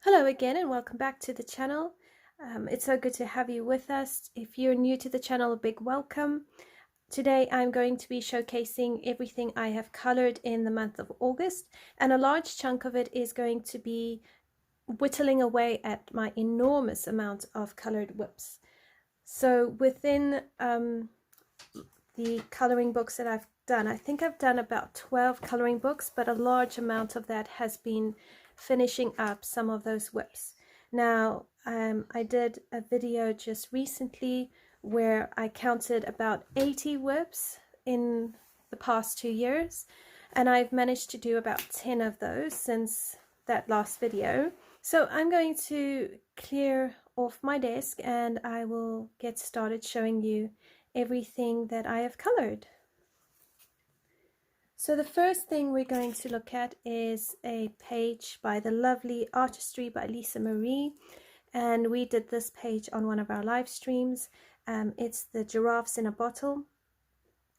Hello again and welcome back to the channel. It's so good to have you with us. If you're new to the channel, a big welcome. Today I'm going to be showcasing everything I have colored in the month of August, and a large chunk of it is going to be whittling away at my enormous amount of colored whips. So within the coloring books that I've done, I think I've done about 12 coloring books, but a large amount of that has been finishing up some of those whips. Now, I did a video just recently where I counted about 80 whips in the past 2 years, and I've managed to do about 10 of those since that last video. So I'm going to clear off my desk and I will get started showing you everything that I have colored. So the first thing we're going to look at is a page by the lovely Artistry by Lisa Marie, and we did this page on one of our live streams. It's the giraffes in a bottle,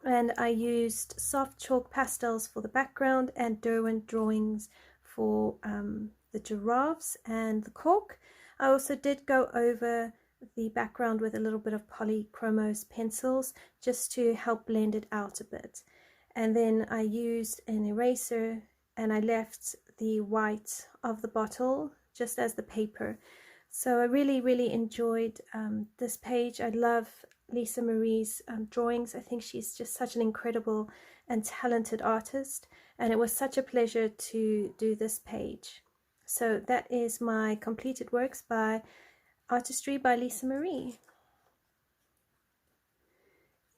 and I used soft chalk pastels for the background and Derwent drawings for the giraffes and the cork. I also did go over the background with a little bit of polychromos pencils just to help blend it out a bit. And then I used an eraser and I left the white of the bottle just as the paper. So I really enjoyed this page. I love Lisa Marie's drawings. I think she's just such an incredible and talented artist, and it was such a pleasure to do this page. So that is my completed works by Artistry by Lisa Marie.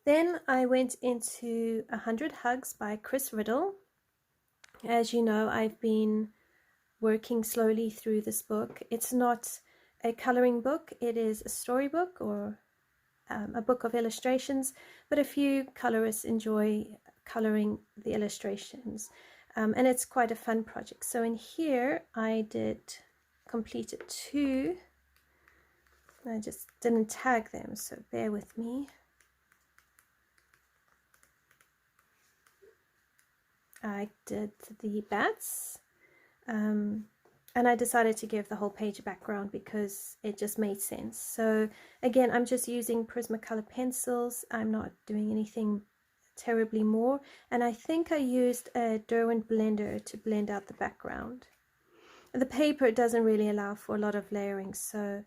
Then I went into 100 Hugs by Chris Riddle. As you know, I've been working slowly through this book. It's not a coloring book, it is a storybook or a book of illustrations, but a few colorists enjoy coloring the illustrations, and it's quite a fun project. So in here I completed 2. I just didn't tag them, so bear with me. I did the bats, and I decided to give the whole page a background because it just made sense. So again, I'm just using Prismacolor pencils. I'm not doing anything terribly more, and I think I used a Derwent blender to blend out the background. The paper doesn't really allow for a lot of layering, so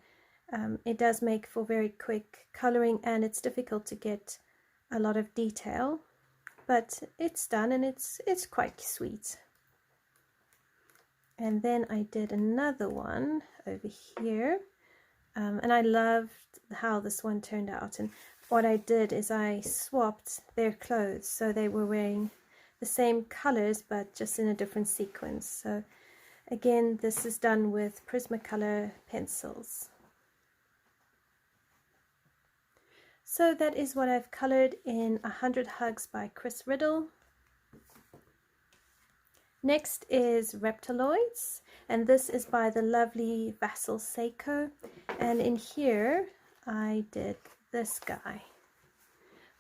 it does make for very quick coloring, and it's difficult to get a lot of detail. But it's done and it's quite sweet. And then I did another one over here, and I loved how this one turned out. And what I did is I swapped their clothes, so they were wearing the same colors but just in a different sequence. So again, this is done with Prismacolor pencils. So that is what I've colored in 100 Hugs by Chris Riddle. Next is Reptiloids, and this is by the lovely Vassalseiko. And in here I did this guy,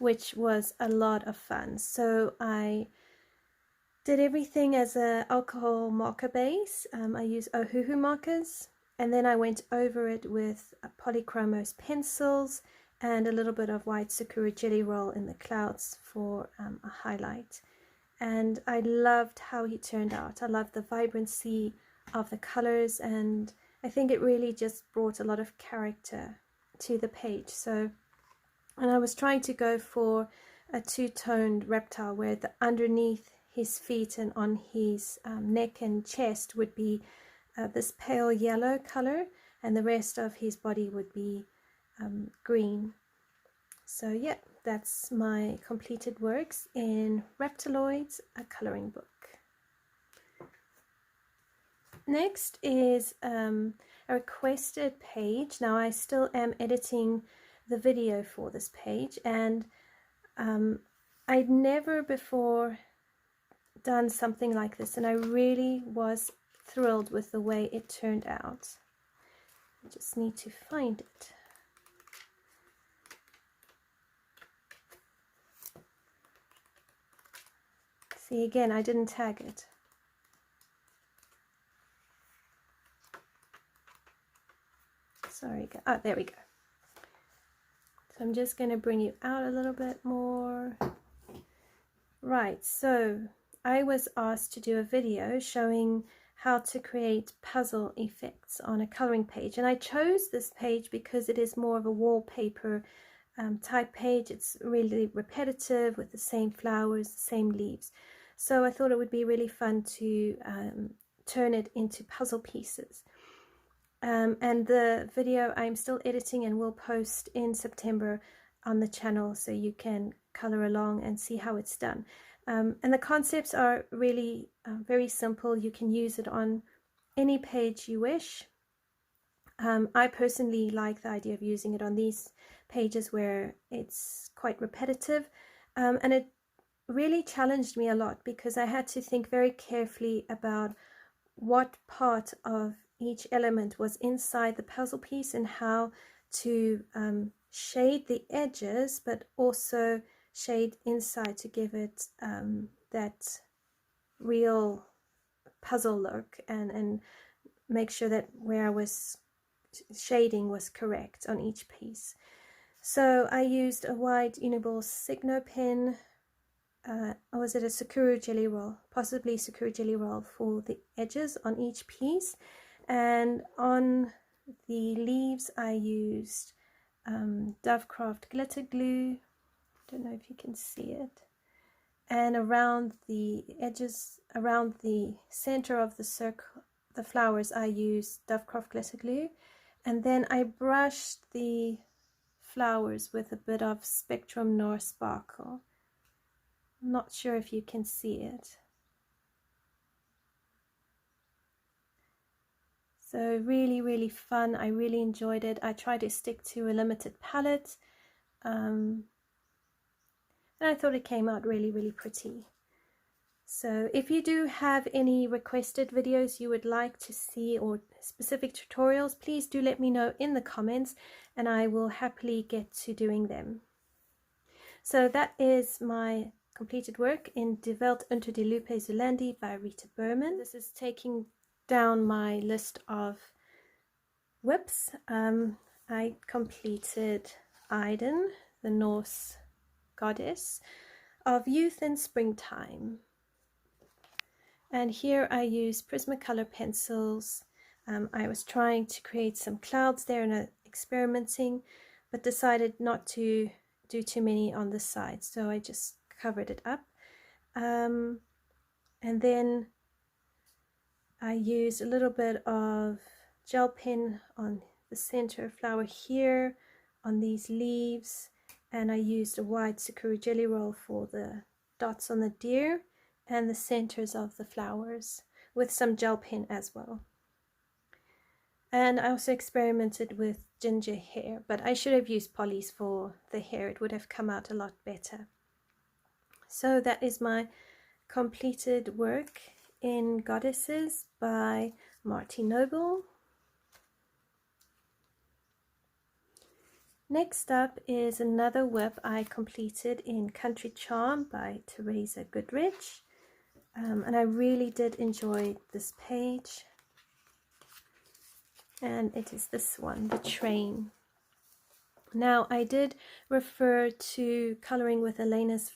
which was a lot of fun. So I did everything as an alcohol marker base. I used Ohuhu markers, and then I went over it with polychromos pencils and a little bit of white Sakura jelly roll in the clouds for a highlight. And I loved how he turned out. I loved the vibrancy of the colors, and I think it really just brought a lot of character to the page. So, and I was trying to go for a two-toned reptile where the underneath his feet and on his neck and chest would be this pale yellow color, and the rest of his body would be green. So yeah, that's my completed works in Reptiloids, a coloring book. Next is a requested page. Now I still am editing the video for this page, and I'd never before done something like this, and I really was thrilled with the way it turned out. I just need to find it. See, again, I didn't tag it. Sorry, oh, there we go. So I'm just going to bring you out a little bit more. Right, so I was asked to do a video showing how to create puzzle effects on a coloring page, and I chose this page because it is more of a wallpaper type page. It's really repetitive with the same flowers, the same leaves. So I thought it would be really fun to turn it into puzzle pieces. And the video I'm still editing and will post in September on the channel, so you can color along and see how it's done. And the concepts are really very simple. You can use it on any page you wish. I personally like the idea of using it on these pages where it's quite repetitive, and it really challenged me a lot because I had to think very carefully about what part of each element was inside the puzzle piece and how to shade the edges, but also shade inside to give it that real puzzle look, and make sure that where I was shading was correct on each piece. So I used a white Uniball Signo pen, or was it a Sakura Jelly Roll? Possibly Sakura Jelly Roll for the edges on each piece. And on the leaves I used Dovecraft glitter glue. Don't know if you can see it. And around the edges, around the center of the circle, the flowers, I used Dovecraft glitter glue. And then I brushed the flowers with a bit of Spectrum Noir Sparkle. I'm not sure if you can see it. So really, really fun. I really enjoyed it. I tried to stick to a limited palette. And I thought it came out really, really pretty. So if you do have any requested videos you would like to see or specific tutorials, please do let me know in the comments and I will happily get to doing them. So that is my completed work in De Welt unter die Lupe Zulandi by Rita Berman. This is taking down my list of whips. I completed Iden, the Norse goddess of youth and springtime. And here I used Prismacolor pencils. I was trying to create some clouds there and experimenting, but decided not to do too many on the side, so I just covered it up. And then I used a little bit of gel pen on the center flower here, on these leaves, and I used a white Sakura Jelly Roll for the dots on the deer and the centers of the flowers, with some gel pen as well. And I also experimented with ginger hair, but I should have used polys for the hair. It would have come out a lot better. So that is my completed work in Goddesses by Marty Noble. Next up is another whip I completed in Country Charm by Teresa Goodrich. And I really did enjoy this page. And it is this one, the train. Now I did refer to Coloring with Elena's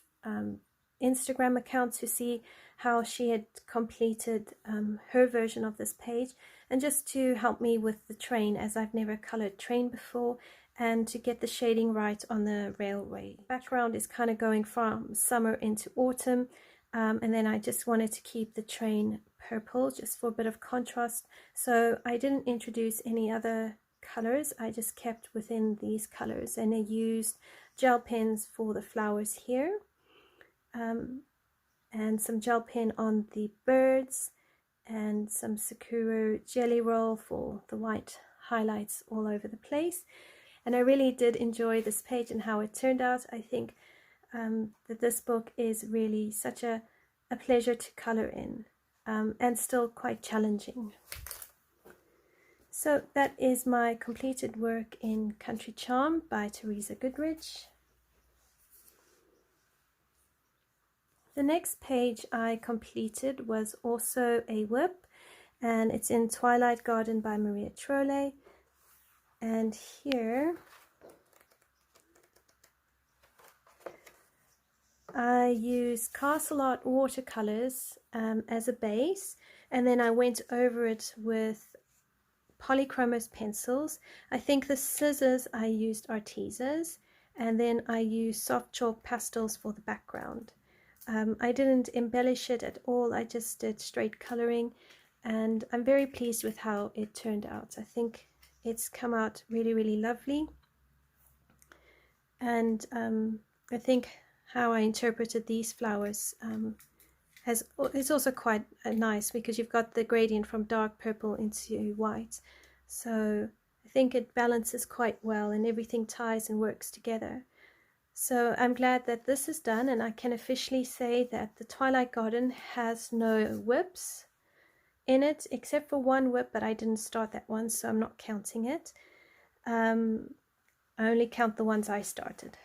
Instagram account to see how she had completed her version of this page, and just to help me with the train, as I've never colored train before, and to get the shading right on the railway. Background is kind of going from summer into autumn, and then I just wanted to keep the train purple just for a bit of contrast, so I didn't introduce any other colors. I just kept within these colors, and I used gel pens for the flowers here, and some gel pen on the birds, and some Sakura Jelly Roll for the white highlights all over the place. And I really did enjoy this page and how it turned out. I think that this book is really such a pleasure to color in, and still quite challenging. So that is my completed work in Country Charm by Teresa Goodrich. The next page I completed was also a whip, and it's in Twilight Garden by Maria Trolle. And here I use Castle Art watercolors as a base, and then I went over it with polychromos pencils. I think the scissors I used Artistas, and then I used soft chalk pastels for the background. I didn't embellish it at all, I just did straight coloring, and I'm very pleased with how it turned out. I think it's come out really, really lovely, and I think how I interpreted these flowers it's also quite nice, because you've got the gradient from dark purple into white, so I think it balances quite well and everything ties and works together. So I'm glad that this is done, and I can officially say that the Twilight Garden has no whips in it, except for one whip, but I didn't start that one, so I'm not counting it. I only count the ones I started.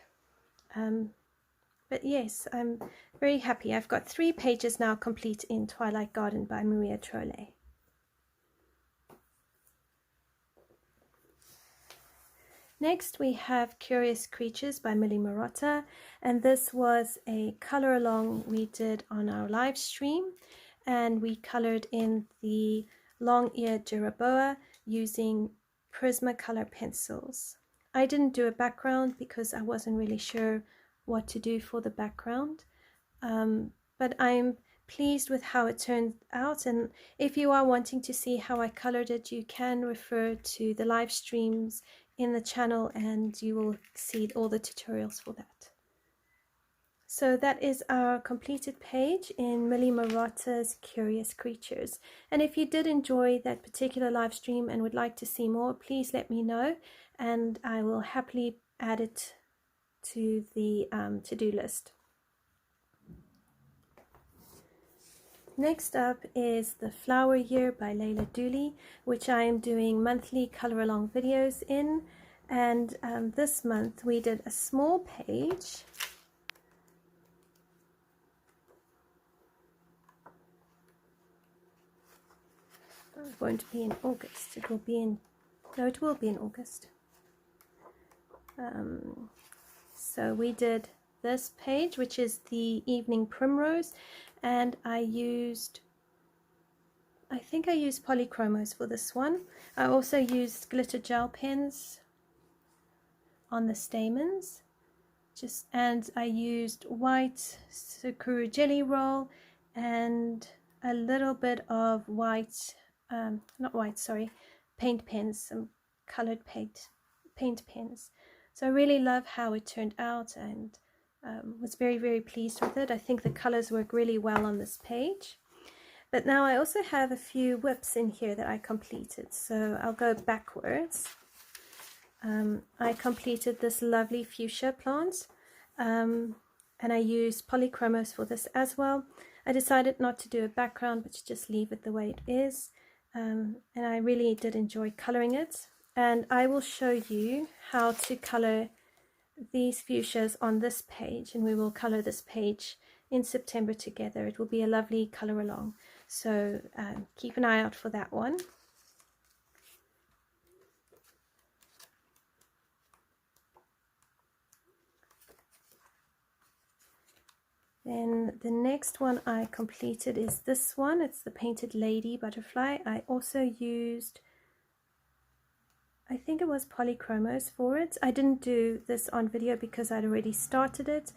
But yes, I'm very happy. I've got 3 pages now complete in Twilight Garden by Maria Trolle. Next we have Curious Creatures by Millie Marotta, and this was a color along we did on our live stream, and we colored in the long-eared Jerboa using Prismacolor pencils. I didn't do a background because I wasn't really sure what to do for the background, but I'm pleased with how it turned out, and if you are wanting to see how I colored it, you can refer to the live streams in the channel and you will see all the tutorials for that. So that is our completed page in Millie Marotta's Curious Creatures, and if you did enjoy that particular live stream and would like to see more, please let me know and I will happily add it to the to-do list. Next up is The Flower Year by Layla Dooley, which I am doing monthly color along videos in, and this month we did a small page. It won't be in August, it will be in, no, it will be in August. So we did this page, which is the Evening Primrose, and I think I used polychromos for this one. I also used glitter gel pens on the stamens, and I used white sakura jelly roll and a little bit of white, paint pens, some colored paint pens. So I really love how it turned out, and was very, very pleased with it. I think the colors work really well on this page. But now I also have a few whips in here that I completed, so I'll go backwards. I completed this lovely fuchsia plant, and I used polychromos for this as well. I decided not to do a background, but to just leave it the way it is, and I really did enjoy coloring it. And I will show you how to color these fuchsias on this page, and we will color this page in September together. It will be a lovely color along, so keep an eye out for that one. Then the next one I completed is this one. It's the Painted Lady Butterfly. I also used, I think it was polychromos for it. I didn't do this on video because I'd already started it.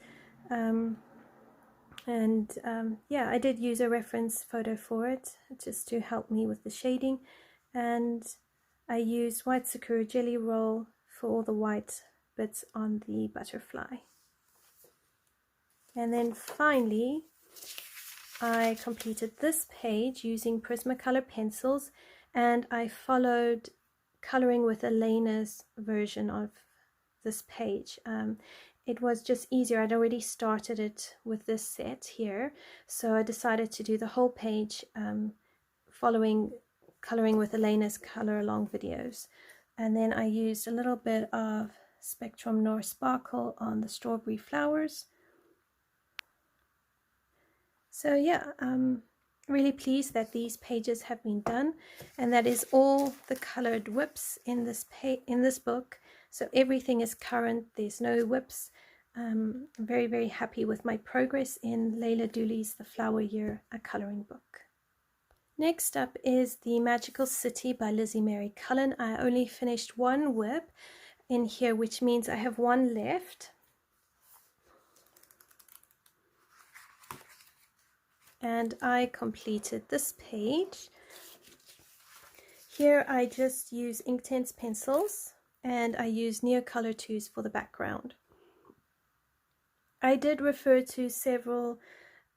Yeah, I did use a reference photo for it just to help me with the shading. And I used white sakura jelly roll for all the white bits on the butterfly. And then finally, I completed this page using Prismacolor pencils, and I followed coloring with Elena's version of this page. It was just easier. I'd already started it with this set here, so I decided to do the whole page following coloring with Elena's color along videos. And then I used a little bit of Spectrum Noir Sparkle on the strawberry flowers. So yeah, I'm really pleased that these pages have been done, and that is all the colored whips in this book. So everything is current, there's no whips. I'm very, very happy with my progress in Layla Dooley's The Flower Year, a coloring book. Next up is The Magical City by Lizzie Mary Cullen. I only finished one whip in here, which means I have one left. And I completed this page. Here I just use Inktense pencils, and I use Neocolor 2s for the background. I did refer to several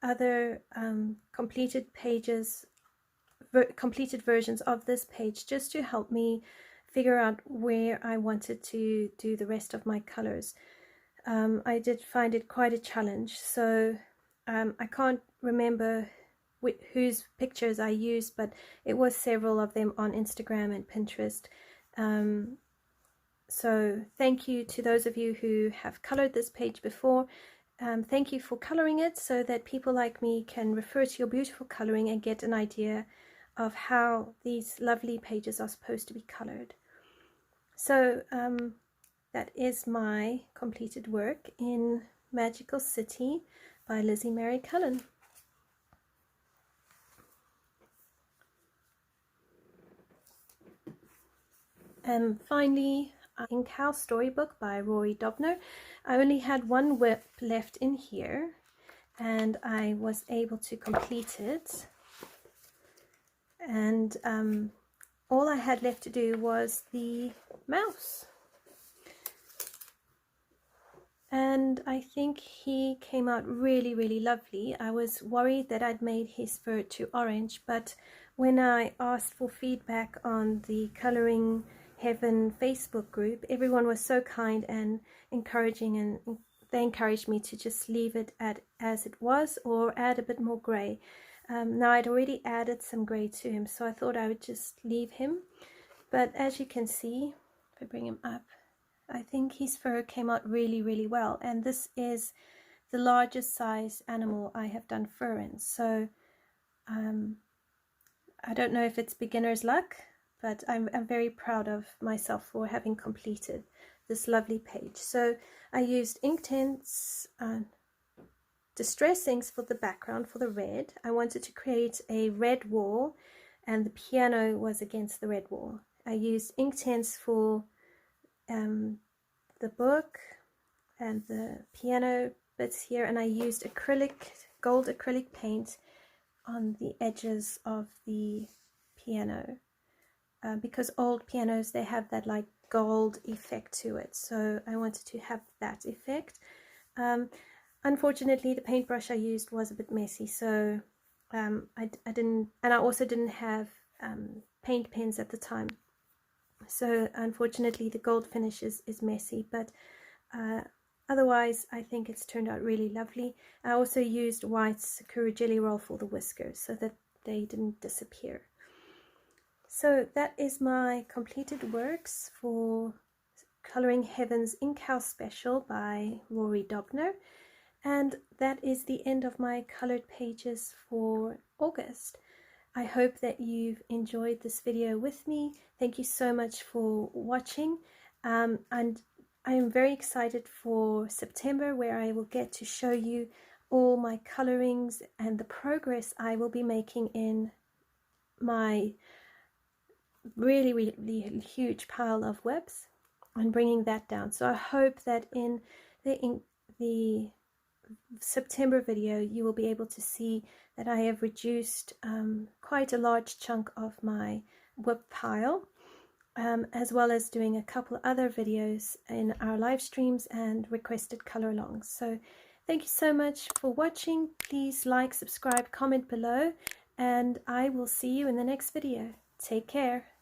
other completed versions of this page just to help me figure out where I wanted to do the rest of my colors. I did find it quite a challenge, so I can't remember whose pictures I used, but it was several of them on Instagram and Pinterest. So thank you to those of you who have colored this page before. Thank you for coloring it so that people like me can refer to your beautiful coloring and get an idea of how these lovely pages are supposed to be colored. So that is my completed work in Magical City by Lizzie Mary Cullen. And finally, Ink House Storybook by Rory Dobner. I only had one whip left in here, and I was able to complete it. And all I had left to do was the mouse. And I think he came out really, really lovely. I was worried that I'd made his fur too orange, but when I asked for feedback on the Coloring Heaven Facebook group, everyone was so kind and encouraging, and they encouraged me to just leave it as it was or add a bit more grey. Now I'd already added some grey to him, so I thought I would just leave him. But as you can see, if I bring him up, I think his fur came out really, really well. And this is the largest size animal I have done fur in. So I don't know if it's beginner's luck, but I'm very proud of myself for having completed this lovely page. So I used Inktense Distress inks for the background, for the red. I wanted to create a red wall, and the piano was against the red wall. I used Inktense for the book and the piano bits here, and I used gold acrylic paint on the edges of the piano. Because old pianos, they have that like gold effect to it, so I wanted to have that effect. Unfortunately, the paintbrush I used was a bit messy, so I didn't, and I also didn't have paint pens at the time, so unfortunately the gold finish is messy, but otherwise I think it's turned out really lovely. I also used white Sakura Jelly Roll for the whiskers so that they didn't disappear. So that is my completed works for Coloring Heaven's Ink House Special by Rory Dobner. And that is the end of my colored pages for August. I hope that you've enjoyed this video with me. Thank you so much for watching. And I am very excited for September, where I will get to show you all my colorings and the progress I will be making in my really, really huge pile of webs and bringing that down. So I hope that in the September video you will be able to see that I have reduced quite a large chunk of my whip pile, as well as doing a couple other videos in our live streams and requested color alongs. So thank you so much for watching. Please like, subscribe, comment below, and I will see you in the next video. Take care.